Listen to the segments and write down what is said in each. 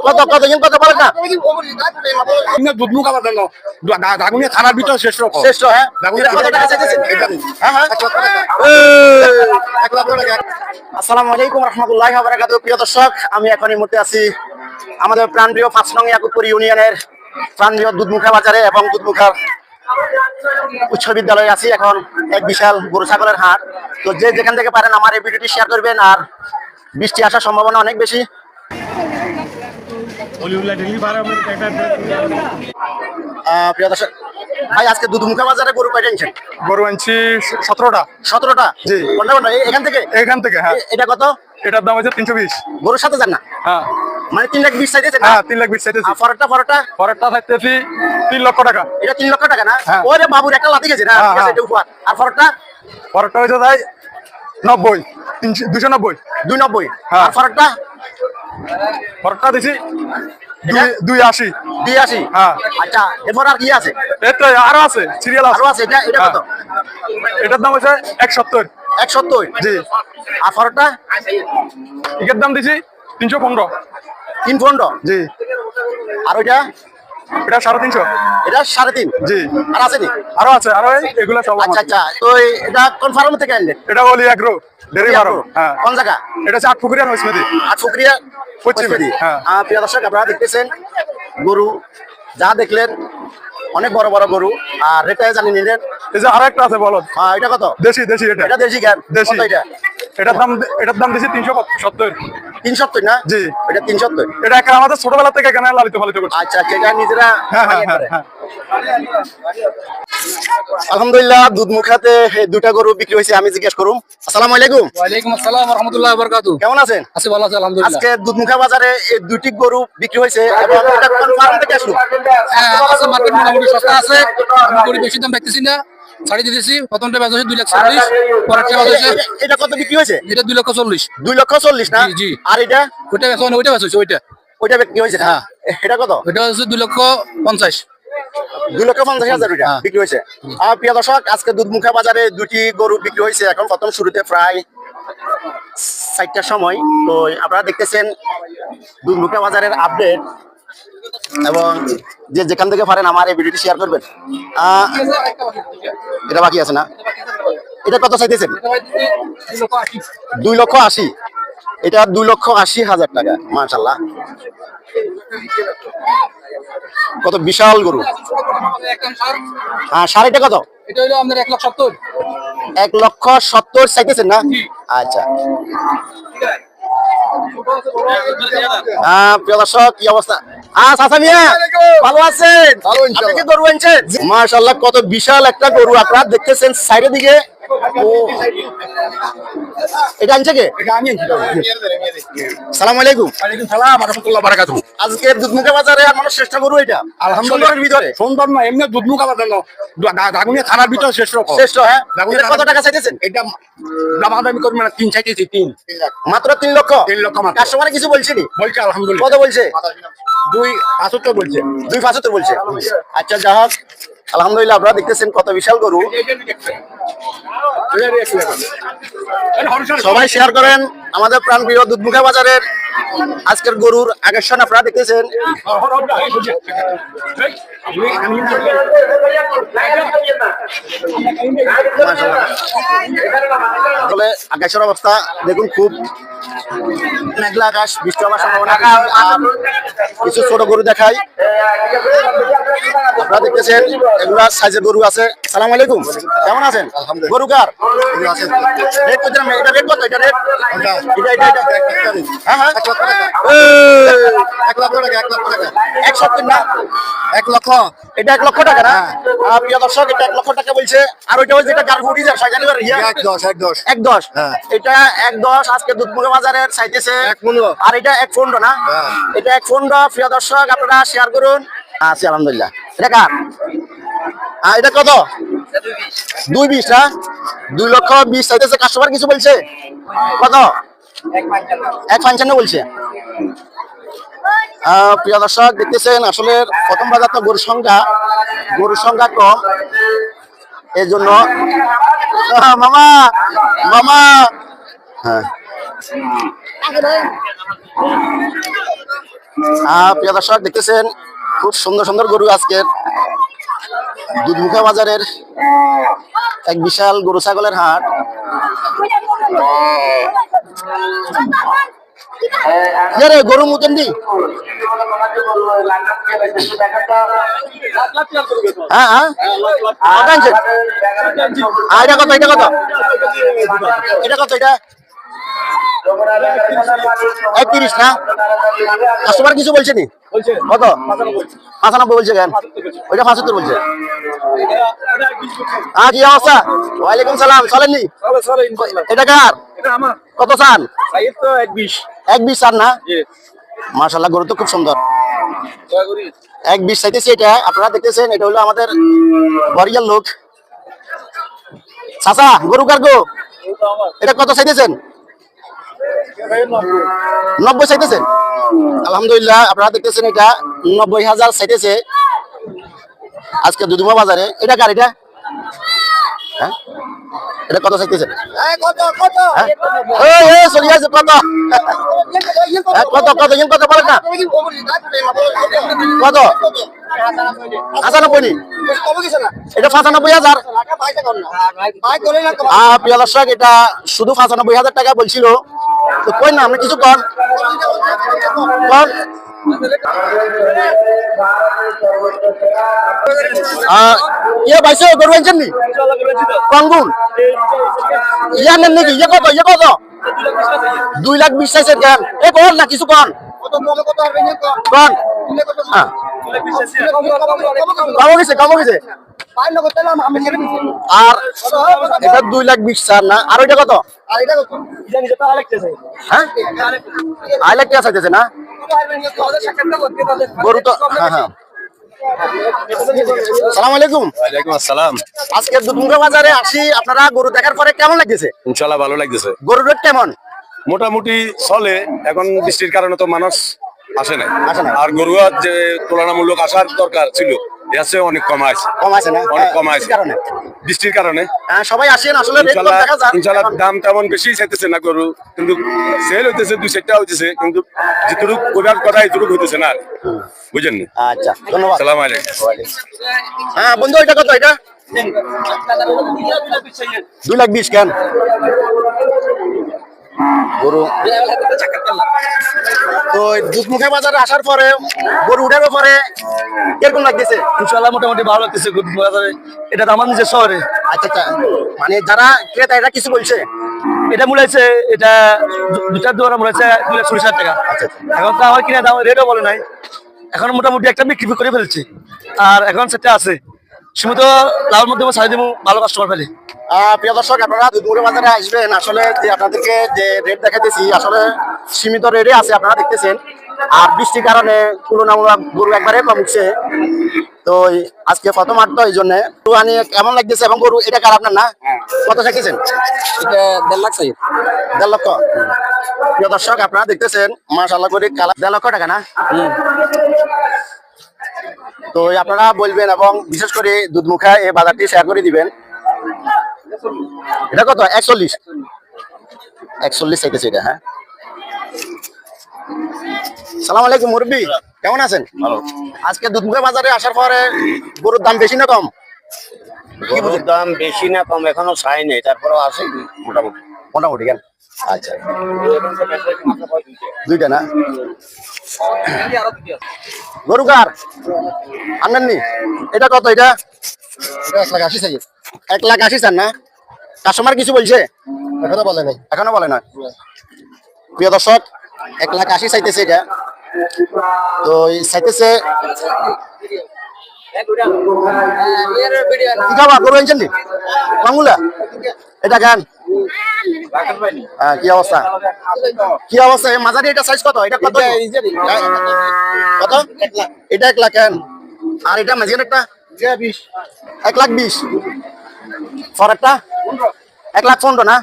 কত কত ইন কত বলেন না দুধ মুখ আবার দেন দাগুনিয়া থানার ভিতর শ্রেষ্ঠ শ্রেষ্ঠ হ্যাঁ দাগুনিয়া কত টাকা চাইতেছেন হ্যাঁ হ্যাঁ 1 লাখ টাকা আসসালামু আলাইকুম রাহমাতুল্লাহি ওয়া বারাকাতুহু প্রিয় দর্শক আমি এখন এই মুহূর্তে আছি আমাদের প্রাণপ্রিয় 5 নং ইয়াকুবপুর ইউনিয়নের প্রাণপ্রিয় দুধমুখা বাজারে এবং দুধমুখার উচ্চ বিদ্যালয়ে আছি এখন এক বিশাল গরু ছাগলের হাট তো যে যেখান থেকে পারেন আমার এই ভিডিওটি শেয়ার করবেন আর বৃষ্টি আসার সম্ভাবনা অনেক বেশি প্রিয় দর্শক ভাই আজকে দুধমুখা বাজারে গরু কয়টা আনছেন গরু আনছি 17টা 17টা জি কোনটা কোনটা এখান থেকে হ্যাঁ এটা কত এটার দাম হচ্ছে 320 গরুর সাথে যান না হ্যাঁ মানে 3 লাখ 20 চাইতেছেন হ্যাঁ 3 লাখ 20 চাইতেছি ফরটা পরেরটা চাইতেছি 3 লক্ষ টাকা এটা 3 লক্ষ টাকা না হ্যাঁ। ওরে বাবুর একটা লাথি গেছে না ঠিক আছে এটা উপহার আর পরেরটা হচ্ছে তাই 90 290 290 হ্যাঁ। আর পরেরটা দিছি 280 82 হ্যাঁ আচ্ছা এরপর আর কি আছে এতো আরো আছে সিরিয়াল আছে আরো আছে এটা কত এটার দাম হচ্ছে 170 170 জি আর ফরটা এর দাম দিছি 315 315 জি আর ওইটা এটা 350 এটা 3.5 জি আর আছে নি আরো আছে আরো এগুলা সব আচ্ছা আচ্ছা তো এটা কোন ফার্ম থেকে আনলেন এটা বলি এগ্রো ডেরি ফার্ম হ্যাঁ কোন জায়গা এটা হচ্ছে আটপুকুরিয়া নৈসমেদি আর ফুকরিয়া পশ্চিমে হ্যাঁ প্রিয় দর্শক আপনারা দেখতেছেন গরু যা দেখলেন অনেক বড় বড় গরু আর রেটটা জানি নিলেন এই যে আরেকটা আছে বলদ এটা কত দেশি এটা এটা দেশি গান দেশি কত এটা এটার দাম দিছি 370 370 না জি এটা 370 এটা একা আমাদের ছোটবেলা থেকে এখানে লালিত পালিত করছে আচ্ছা আচ্ছা এটা নিজেরা হ্যাঁ হ্যাঁ আলহামদুলিল্লাহ দুধমুখাতে দুটা গরু বিক্রি হয়েছে আমি জিজ্ঞেস করুম আসসালামু আলাইকুম ওয়ালাইকুম আসসালাম ওয়া রাহমাতুল্লাহি ওয়া বারাকাতুহু কেমন আছেন আছি ভালো আছি আলহামদুলিল্লাহ আজকে দুধমুখা বাজারে এই দুটি গরু বিক্রি হয়েছে এবং এটা কোন ফার্ম থেকে আসলো আছে মার্কেট মোটামুটি সস্তা আছে আমি গরু বেশি দাম রাখতেছি না ছাড়ি দিতেছি প্রথমটা বাজার হচ্ছে 2,40,000 পরেরটা বাজার হচ্ছে এটা কত বিক্রি হয়েছে এটা 2,40,000 2,40,000 না জি, জি। আর এটা ওইটা বেচা ওইটা বেচা ওইটা বিক্রি হয়েছে হ্যাঁ এটা কত ওইটা হচ্ছে 2,50,000 2,50,000 টাকা হ্যাঁ। বিক্রি হয়েছে আর প্রিয় দর্শক আজকে দুধমুখা বাজারে দুটি গরু বিক্রি হয়েছে এখন প্রথম শুরুতে প্রায় 4টার সময় তো আপনারা দেখতেছেন দুধমুখা বাজারের আপডেট এবং যে যেখান থেকে পারেন আমার এই ভিডিওটি শেয়ার করবেন এটা বাকি আছে না এটা কত চাইতেছেন 2,80,000 এটা 2,80,000 টাকা মাশাআল্লাহ কত বিশাল গরু শাড়িটা কত এটা হলো আমাদের 1,70,000 1,70,000 চাইতেছেন না আচ্ছা প্রিয় দর্শক কি অবস্থা চাচা মিয়া ভালো আছেন আপনি কি গরু আনছেন মাশাআল্লাহ কত বিশাল একটা গরু আপনারা দেখতেছেন সাইডের দিকে এটা আনছে কে আসসালামু আলাইকুম ওয়ালাইকুম সালাম ওয়া রাহমাতুল্লাহি ওয়া বারাকাতুহু আজকে দুধমুখা বাজারে আমার শ্রেষ্ঠ গরু এটা আলহামদুলিল্লাহ ভিতরে সুন্দর না এমনি দুধ মুখ আবার দেন দাগুনিয়া থানার ভিতর শ্রেষ্ঠ শ্রেষ্ঠ হ্যাঁ এটা কত টাকা চাইতেছেন এটা দামাদামি করবেন না 3 চাইতেছি 3 মাত্র 3 লক্ষ 3 লক্ষ মাত্র কাস্টমার কিছু বলছেনি বলছে আলহামদুলিল্লাহ কত বলছে 2,75 বলছে 2,75 বলছে আচ্ছা যা হোক আলহামদুলিল্লাহ আপনারা দেখতেছেন কত বিশাল গরু সবাই শেয়ার করেন আমাদের প্রাণপ্রিয় দুধমুখা বাজারের আজকের গরুর আকর্ষণ আপনারা দেখতেছেন আসলে আকাশের অবস্থা দেখুন খুব মেঘলা আকাশ বৃষ্টি হওয়ার সম্ভাবনা আর কিছু ছোট গরু দেখাই আপনারা দেখতেছেন এগুলা সাইজের গরু আছে সালাম আলাইকুম কেমন আছেন গরু কার রেট কত এটা রেট কত এটা রেট এটা হ্যাঁ হ্যাঁ 1 লক্ষ টাকা 170 না 1 লক্ষ এটা 1 লক্ষ টাকা না প্রিয় দর্শক এটা 1 লক্ষ টাকা বলছে আর ওইটা হচ্ছে এটা গারফুটি যা জানুয়ারি 110 এটা 110 আজকে দুধমুখা বাজারের চাইতেছে 115 আর এটা 115 না এটা 115 প্রিয় দর্শক আপনারা শেয়ার করুন আছি আলহামদুলিল্লাহ এটা কার এটা কত 220 না 2,20,000 চাইতেছে কাস্টমার কিছু বলছে কত 155 বলছে প্রিয় দর্শক দেখতেছেন আসলে প্রথম বাজার তো গরুর সংখ্যা কম এই জন্য মামা মামা হ্যাঁ প্রিয় দর্শক দেখতেছেন খুব সুন্দর সুন্দর গরু আজকের দুধমুখা বাজারের এক বিশাল গরু ছাগলের হাট। রে গরু মুতেন দি হ্যাঁ হ্যাঁ এটা কত এটা কত এটা কত এটা 31 না? কাস্টমার কিছু বলছে নি? কত 95 বলছে কেন? ওইটা 75 বলছে। হ্যাঁ কি অবস্থা? ওয়ালাইকুম সালাম। চলেননি? এটা কার? কত চান? 120 চান না? মাশাআল্লাহ গরু তো খুব সুন্দর। 120 চাইতেছি। এটা আপনারা দেখতেছেন এটা হলো আমাদের বরিয়ার লোক। চাচা গরু কার গো? এটা কত চাইতেছেন? 90 চাইতেছেন। আলহামদুলিল্লাহ আপনারা দেখতেছেন এটা 90,000 চাইতেছে আজকে দুধমুখা বাজারে। এটা কার এটা? হ্যাঁ এটা কত চাইতেছেন? চলে গেছে কত কত কত কত বলেন না কত 95 এটা 95,000। প্রিয় দর্শক এটা শুধু 95,000 টাকা বলছিল তো কই না আপনি কিছু কর ইয়ে বাইছে গরু আনছেন নি কঙ্গুন ইয়া নেন নাকি? ইয়ে কত 2,20,000 চাইছেন কেন? এ বল না কিছু কন কন কম গেছে আর এটা 2,20,000 না? আর ওইটা কত? হ্যাঁ আড়াই লাখ টাকা চাইতেছে না গরু তো? হ্যাঁ হ্যাঁ। সালাম আলাইকুম। ওয়ালাইকুম আসসালাম। আজকে দুধমুখা বাজারে আসি আপনারা গরু দেখার পরে কেমন লাগতেছে? ইনশাআল্লাহ ভালো লাগতেছে। গরুর রেট কেমন? মোটামুটি চলে, এখন বৃষ্টির কারণে তো মানুষ আসে না। আসে না। আর গরু যে তুলনামূলক আসার দরকার ছিল এসে অনেক কম আছে। কম আছে না? অনেক কম আছে কারণে বৃষ্টির কারণে। সবাই আসেন আসলে রেট কম ইনশাআল্লাহ দেখা যায়। ইনশাআল্লাহ দাম তেমন বেশি চাইতেছে না গরু, কিন্তু সেল হইতেছে 2-4টা হইতেছে, কিন্তু যেটুকু কোটার কথা এটুকু হইতেছে না। বুঝেন নি? আচ্ছা ধন্যবাদ। আসসালামু আলাইকুম। হ্যাঁ বন্ধু এটা কত? এটা 2,20,000 কেন গরু? তো দুধমুখা বাজারে আসার পরে গরু উঠার পরে কিরকম লাগতেছে? ইনশাআল্লাহ মোটামুটি ভালো লাগতেছে বাজারে। এটা তো আমার নিজের শহরে। আচ্ছা আচ্ছা মানে যারা ক্রেতা এটা কিছু বলছে? এটা মূলাইছে এটা দুটার দোয়ারা মূলাইছে 2,40,000 টাকা। এখন তো আমার কিনা দাম রেটও বলে নাই। এখন মোটামুটি একটা বিক্রি করে ফেলছে আর এখন সেটা আছে সীমিত লাভের মধ্যে ছাড়ি দেবো, ভালো কাস্টমার পেলে। প্রিয় দর্শক আপনারা দুধমুখা বাজারে আসবেন। আসলে যে আপনাদেরকে যে রেট দেখাইতেছি আসলে সীমিত রেটে আছে আপনারা দেখতেছেন। আর বৃষ্টির কারণে তুলনামূলক গরু একবারে কমছে। তো আজকে প্রথম হাট তো এই জন্য গরু আনি কেমন লাগতেছে? এবং গরু এটা কার আপনার না? কত চাইতেছেন? এটা 1.5 লাখ চাই। 1.5 লক্ষ। প্রিয় দর্শক আপনারা দেখতেছেন মাশাআল্লাহ করে কালার 1.5 লক্ষ টাকা না? তো আপনারা বলবেন এবং বিশেষ করে দুধমুখা এই বাজারটি শেয়ার করে দিবেন। এটা কত? 41 চাইতেছে এটা। হ্যাঁ সালাম আলাইকুম মুরব্বি, কেমন আছেন? ভালো। আজকে দুধমুখা বাজারে আসার পরে গরুর দাম বেশি না কম? গরুর দাম বেশি না কম এখনো চাই নেই, তারপরেও আছে মোটামুটি। মোটামুটি কেন? আচ্ছা দুইটা না? গরু কার আনলেননি? এটা কত? এটা 1,80,000 চাই। 1,80,000 চান না? কাস্টমার কিছু বলছে? এখনো বলে নাই। এখনো বলে না। প্রিয় দর্শক 1,80,000 চাইতেছে এটা। তো চাইতেছে কি খাবা? গরু আনছেন নি বাংলা? এটা গান কি অবস্থা? কি অবস্থা? মাঝারি এটা সাইজ কত? এটা কত? কত? এটা 1 লাখ কেন? আর এটা মাঝখানে একটা 1,20,000 পরেরটা 1,15,000 না?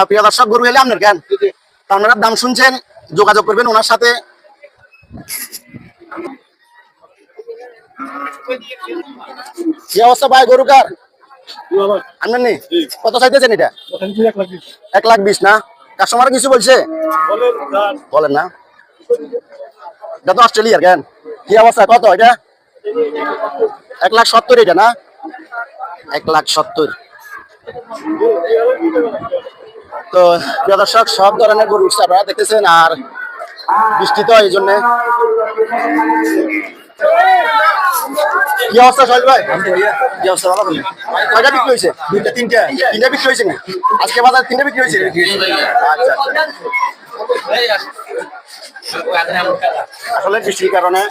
প্রিয় দর্শক গরু এলে আপনার কেন? আপনারা দাম শুনছেন, যোগাযোগ করবেন ওনার সাথে। কি অবস্থা ভাই গরু কার আনবেন নি? কত চাইতেছেন এটা? 1,20,000 না? কাস্টমার কিছু বলছে? বলেন না? এটা তো অস্ট্রেলিয়ার কেন কি অবস্থা কত এটা 1,70,000 এটা না 1,70,000। তো প্রিয় দর্শক সব ধরনের গরু উঠছে আপনারা দেখতেছেন, আর বৃষ্টি তো এই জন্য। কি অবস্থা সোহেল ভাই? কি অবস্থা ভালো বলেন? কয়টা বিক্রি হয়েছে? তিনটা বিক্রি হয়েছে না আজকে বাজার? তিনটা বিক্রি হয়েছে। আচ্ছা আসলে বৃষ্টির কারণে